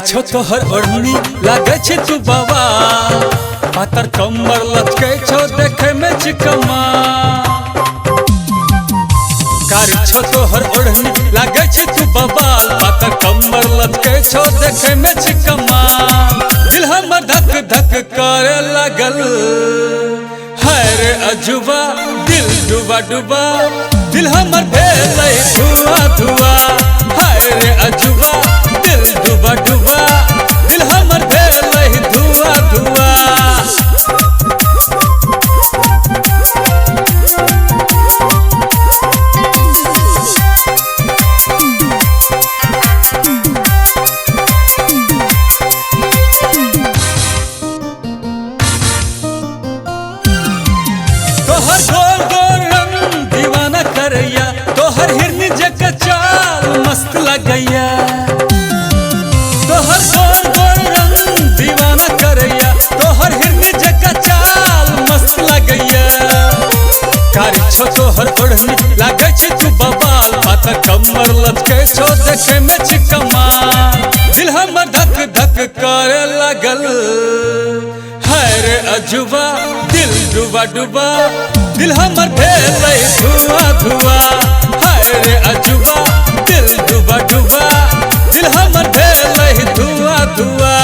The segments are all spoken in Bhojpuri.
छो तोहर ओढ़नी लागे छे तू बाबा पातर कमर लचके छो देखे में चिकमा कारी छो तोहर ओढ़नी लागे छे तू बाबा पातर कमर लचके छो देखे में चिकमा दिल हमर धक धक करे लगल है रे अजुबा दिल डुबा डुबा दिल हमर भेलै धुआं धुआं है रे अजुबा दिल डुबा डुबा दिल हमर भेलै धुआं धुआं तोहर गोर गोर रंग दीवाना करैया तोहर हिरनी जका चाल मस्त लगैया तोहर गोर गोर रंग दीवाना करैया तोहर हिरनी जका चाल मस्त लगैया कारी छो तोहर ओढ़नी लागे छे तू बबाल पातर कमर लचके छो देखे में चिकमा दिल हमर धक धक करे लगल है रे अजुबा दिल डुबा डुबा दिल हमर भेलै धुआं धुआं है रे अजुबा दिल डुबा डुबा दिल हमर भेलै धुआं धुआं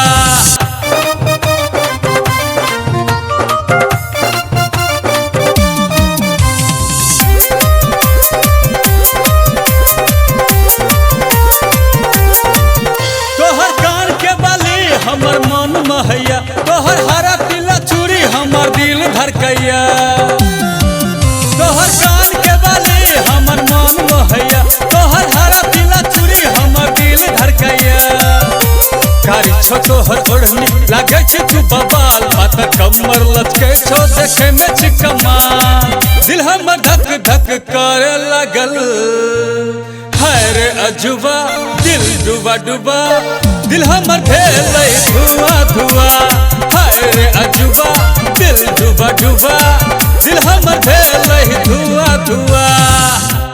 तोहर कान के बाली हमर मन महैया तोहर हरा पीला चूड़ी हमर दिल धड़कैया तोहर कान के बाली हमर मन महैया तोहर हरा पीला चूड़ी हमर दिल धड़कैया कारी छो तोहर ओढ़नी लागे छे तू बबाल पातर कमर लचके छो देखे में चिकमा दिल हमर धक धक करे लगल है रे अजुबा दिल डुबा डुबा दिल हमर भेलै धुआं धुआं है रे अजुबा दिल डुबा डुबा दिल हमर भेलै धुआं धुआं।